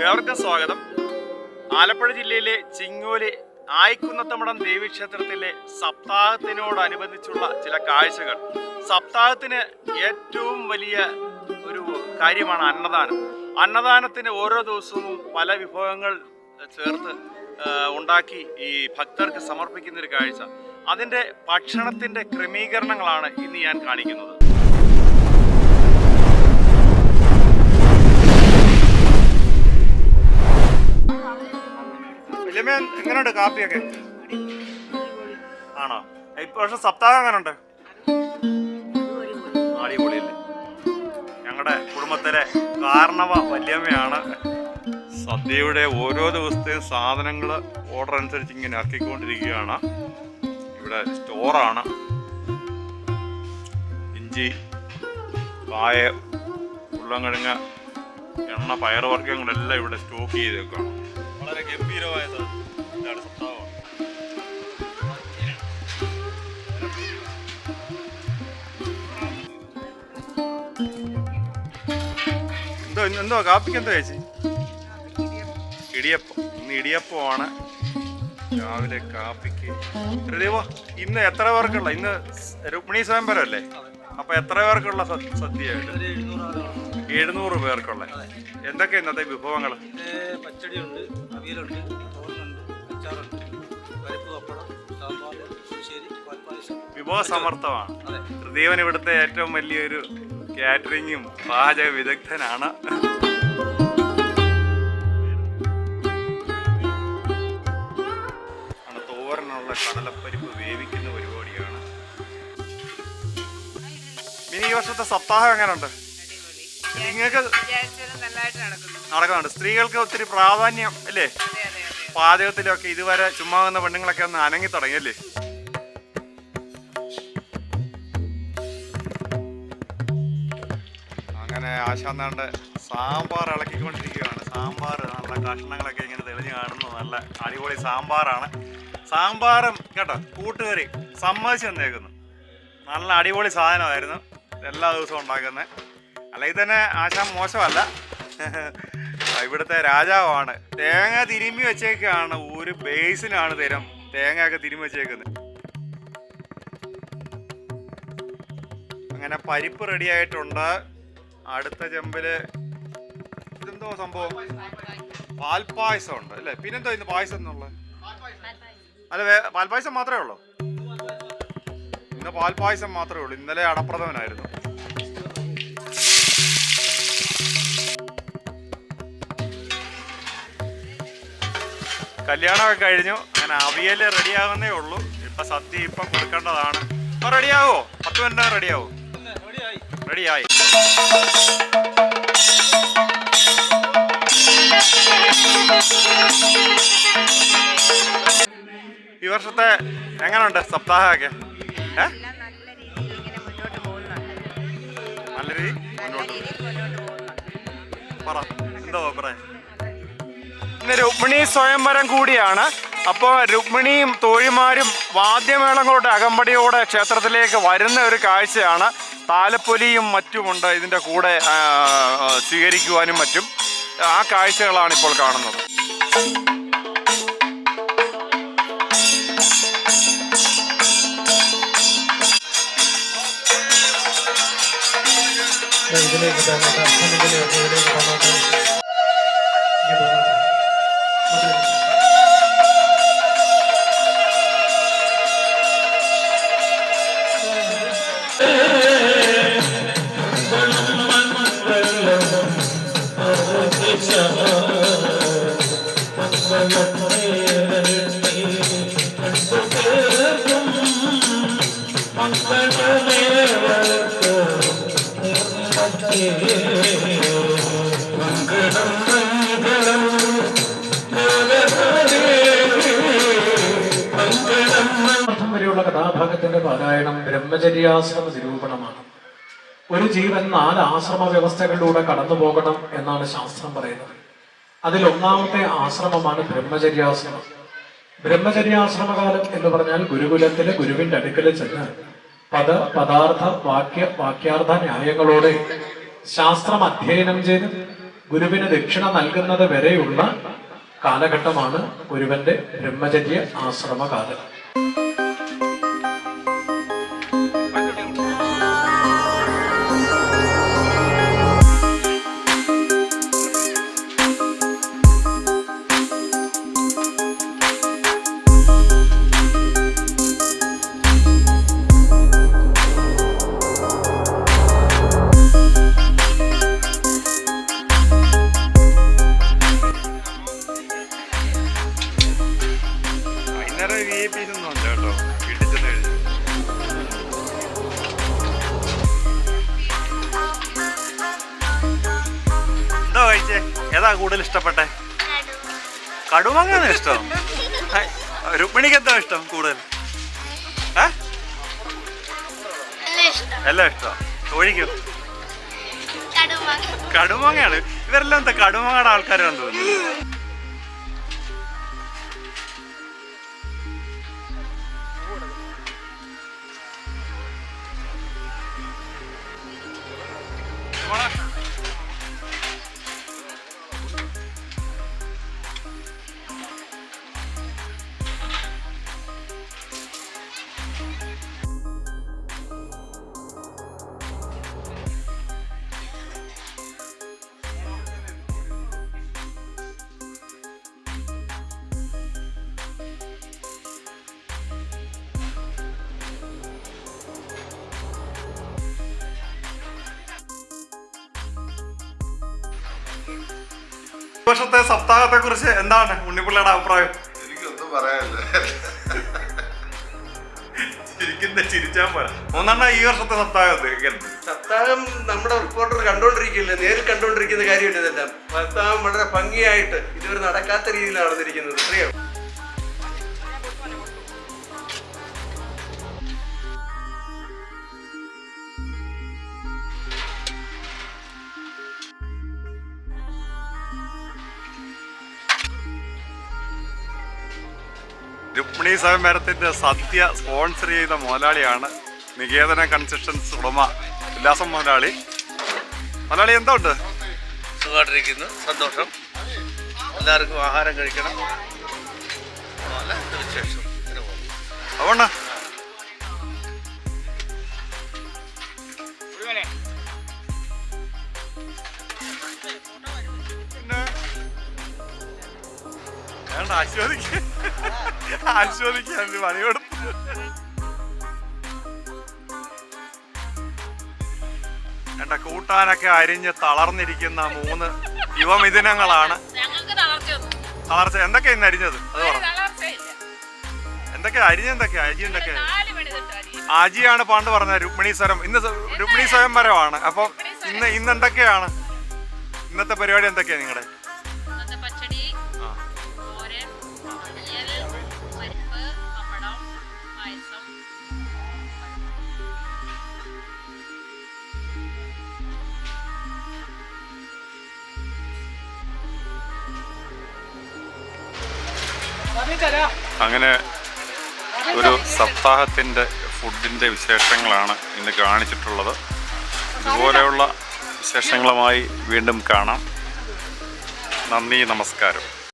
ഏവർക്കും സ്വാഗതം. ആലപ്പുഴ ജില്ലയിലെ ചിങ്ങോലി ആയിക്കുന്നത്തമടം ദേവീക്ഷേത്രത്തിലെ സപ്താഹത്തിനോടനുബന്ധിച്ചുള്ള ചില കാഴ്ചകൾ. സപ്താഹത്തിന് ഏറ്റവും വലിയ ഒരു കാര്യമാണ് അന്നദാനം. അന്നദാനത്തിന് ഓരോ ദിവസവും പല വിഭവങ്ങൾ ചേർത്ത് ഉണ്ടാക്കി ഈ ഭക്തർക്ക് സമർപ്പിക്കുന്ന ഒരു കാഴ്ച. അതിൻ്റെ ഭക്ഷണത്തിൻ്റെ ക്രമീകരണങ്ങളാണ് ഇന്ന് ഞാൻ കാണിക്കുന്നത്. എങ്ങനെയുണ്ട് കാപ്പിയൊക്കെ? ആണോ? ഇപ്രാവശ്യം സപ്താഹം എങ്ങനെയുണ്ട്? അടിപൊളിയല്ലേ? ഞങ്ങളുടെ കുടുംബത്തിലെ കാരണവ വല്യമ്മയാണ് സദ്യയുടെ ഓരോ ദിവസത്തെയും സാധനങ്ങൾ ഓർഡർ അനുസരിച്ച് ഇങ്ങനെ ഇറക്കിക്കൊണ്ടിരിക്കുകയാണ്. ഇവിടെ സ്റ്റോറാണ്. ഇഞ്ചി, കായ, ഉരുളൻകിഴങ്ങ്, എണ്ണ, പയറുവർഗ്ഗങ്ങളെല്ലാം ഇവിടെ സ്റ്റോക്ക് ചെയ്തേക്കാണ്. വളരെ ഗംഭീരമായ ഇതാണ് സപ്താഹം. എന്തോ കാപ്പിക്ക് എന്തോ ചേച്ചി? ഇടിയപ്പം. ഇന്ന് ഇടിയപ്പമാണ് രാവിലെ കാപ്പിക്ക്. ഇന്ന് എത്ര പേർക്കുള്ള? ഇന്ന് രുക്മിണി സ്വയംവരം അല്ലേ? അപ്പൊ എത്ര പേർക്കുള്ള സദ്യയായിട്ട്? 700 പേർക്കുള്ള. എന്തൊക്കെ ഇന്നത്തെ വിഭവങ്ങൾ? പച്ചടിയുണ്ട്, അവിയലുണ്ട്, തോരനുണ്ട്, അച്ചാറുണ്ട്, പരിപ്പ്, പപ്പടം, സാമ്പാർ, പുളിശ്ശേരി, പാൽപ്പായസം. വിഭവസമർത്ഥമാണ്. ഹൃദയവൻ ഇവിടുത്തെ ഏറ്റവും വലിയൊരു കാറ്ററിങ്ങും പാചക വിദഗ്ധനാണ്. തോരനുള്ള കടലപ്പരിപ്പ് വേവിക്കുന്ന പരിപാടിയാണ്. ഇനി ഈ വർഷത്തെ സപ്താഹം എങ്ങനെയുണ്ട്? നിങ്ങൾക്ക് നടക്കുന്നുണ്ട്. സ്ത്രീകൾക്ക് ഒത്തിരി പ്രാധാന്യം അല്ലേ പാചകത്തിലൊക്കെ? ഇതുവരെ ചുമ്മാ വന്ന പെണ്ണുങ്ങളൊക്കെ ഒന്ന് അനങ്ങി തുടങ്ങിയല്ലേ? അങ്ങനെ ആശാന്താണ്ട് സാമ്പാർ ഇളക്കിക്കൊണ്ടിരിക്കുകയാണ്. സാമ്പാർ നല്ല കഷ്ണങ്ങളൊക്കെ ഇങ്ങനെ തെളിഞ്ഞ് കാണുന്നു. നല്ല അടിപൊളി സാമ്പാറാണ്. സാമ്പാറും കേട്ടോ കൂട്ടുകറി സമ്മതിച്ച് തന്നേക്കുന്നു. നല്ല അടിപൊളി സാധനമായിരുന്നു. എല്ലാ ദിവസവും ഉണ്ടാക്കുന്നത്. അല്ലെങ്കിൽ തന്നെ ആശാൻ മോശമല്ല, ഇവിടുത്തെ രാജാവാണ്. തേങ്ങ തിരുമ്മി വെച്ചേക്കാണ്. ഒരു ബേസിനാണ് തേങ്ങയൊക്കെ തിരുമ്മി വെച്ചേക്കുന്നത്. അങ്ങനെ പരിപ്പ് റെഡി ആയിട്ടുണ്ട്. അടുത്ത ചെമ്പില് ഇതെന്തോ സംഭവം? പാൽപ്പായസം ഉണ്ട് അല്ലേ? പിന്നെന്തോ ഇന്ന് പായസം എന്നുള്ളത്? അല്ല, പാൽപ്പായസം മാത്രമേ ഉള്ളൂ? ഇന്ന് പാൽപ്പായസം മാത്രമേ ഉള്ളൂ. ഇന്നലെ അടപ്രഥമനായിരുന്നു. കല്യാണമൊക്കെ കഴിഞ്ഞു. അങ്ങനെ അവിയൽ റെഡിയാകുന്നേ ഉള്ളൂ. ഇപ്പം സദ്യ ഇപ്പം കൊടുക്കേണ്ടതാണ്. അപ്പം റെഡിയാവോ? 10 മിനിറ്റ് റെഡിയാവോ? റെഡിയായി. ഈ വർഷത്തെ എങ്ങനെയുണ്ട് സപ്താഹമൊക്കെ? നല്ല രീതി മുന്നോട്ട് പറ. എന്തോ പറയാ? ഇന്ന് രുക്മിണി സ്വയംവരം കൂടിയാണ്. അപ്പോൾ രുക്മിണിയും തോഴിമാരും വാദ്യമേളങ്ങളുടെ അകമ്പടിയോടെ ക്ഷേത്രത്തിലേക്ക് വരുന്ന ഒരു കാഴ്ചയാണ്. താലപ്പൊലിയും മറ്റുമുണ്ട് ഇതിൻ്റെ കൂടെ സ്വീകരിക്കുവാനും മറ്റും. ആ കാഴ്ചകളാണ് ഇപ്പോൾ കാണുന്നത്. വരെയുള്ള കഥാഭാഗത്തിന്റെ പാരായണം ബ്രഹ്മചര്യാശ്രമ നിരൂപണമാണ്. ഒരു ജീവൻ 4 ആശ്രമ വ്യവസ്ഥകളിലൂടെ കടന്നു പോകണം എന്നാണ് ശാസ്ത്രം പറയുന്നത്. അതിൽ ഒന്നാമത്തെ ആശ്രമമാണ് ബ്രഹ്മചര്യാശ്രമം. ബ്രഹ്മചര്യാശ്രമകാലം എന്ന് പറഞ്ഞാൽ ഗുരുകുലത്തിലെ ഗുരുവിന്റെ അടുക്കൽ ചെന്ന് പദാർത്ഥ വാക്യാർത്ഥ ന്യായങ്ങളോടെ ശാസ്ത്രം അധ്യയനം ചെയ്ത് ഗുരുവിന് ദക്ഷിണ നൽകുന്നത് വരെയുള്ള കാലഘട്ടമാണ് ഗുരുവന്റെ ബ്രഹ്മചര്യ ആശ്രമ കാലം. ഏതാ കൂടുതൽ ഇഷ്ടപ്പെട്ടെ? കടുമാങ്ങാണ് ഇഷ്ടം. രുക്മിണിക്ക് എന്താ ഇഷ്ടം കൂടുതൽ? എല്ലാം ഇഷ്ടം. ഒഴിക്കും കടുമാങ്ങയാണ്. ഇവരെല്ലാം എന്താ കടുമാങ്ങയുടെ ആൾക്കാരാണെന്ന് തോന്നുന്നു. ഈ വർഷത്തെ സപ്താഹത്തെ കുറിച്ച് എന്താണ് ഉണ്ണിപ്പിള്ളയുടെ അഭിപ്രായം? എനിക്കൊന്നും പറയാനില്ല. ചിരിച്ചാൻ പോരാ. മൂന്നെണ്ണ ഈ വർഷത്തെ സപ്താഹം നമ്മുടെ റിപ്പോർട്ടർ കണ്ടോണ്ടിരിക്കില്ല, നേരിൽ കണ്ടോണ്ടിരിക്കുന്ന കാര്യമില്ല. ഇതെല്ലാം സപ്താഹം വളരെ ഭംഗിയായിട്ട് ഇതുവരെ നടക്കാത്ത രീതിയിലാണ് നടന്നിരിക്കുന്നത്. അറിയാം. രുക്മിണി സ്വയംവരത്തിന്റെ സദ്യ സ്പോൺസർ ചെയ്ത മുതലാളിയാണ് നികേതന കൺസ്ട്രക്ഷൻസ് ഉടമ ഉല്ലാസം മുതലാളി. മുതലാളി എന്താ ഉണ്ട്? സുഖമായിട്ടിരിക്കുന്നു, സന്തോഷം. എല്ലാവർക്കും ആഹാരം കഴിക്കണം. വിശേഷം അതുകൊണ്ട് ആസ്വദിക്കാൻ പണി കൊടുത്തു. എന്റെ കൂട്ടാനൊക്കെ അരിഞ്ഞ് തളർന്നിരിക്കുന്ന 3 യുവമിഥുനങ്ങളാണ്. തളർച്ച എന്തൊക്കെയാ ഇന്ന് അരിഞ്ഞത്? അത് പറ. എന്തൊക്കെയാ അരിഞ്ഞെന്തൊക്കെയാ? അരി എന്തൊക്കെയാ? ആജിയാണ് പണ്ട് പറഞ്ഞ രുക്മിണി സ്വരം. ഇന്ന് രുക്മിണി സ്വയംവരമാണ്. അപ്പൊ ഇന്ന് എന്തൊക്കെയാണ് ഇന്നത്തെ പരിപാടി? എന്തൊക്കെയാ നിങ്ങളുടെ? അങ്ങനെ ഒരു സപ്താഹത്തിൻ്റെ ഫുഡിൻ്റെ വിശേഷങ്ങളാണ് ഇന്ന് കാണിച്ചിട്ടുള്ളത്. ഇതുപോലെയുള്ള വിശേഷങ്ങളുമായി വീണ്ടും കാണാം. നന്ദി, നമസ്കാരം.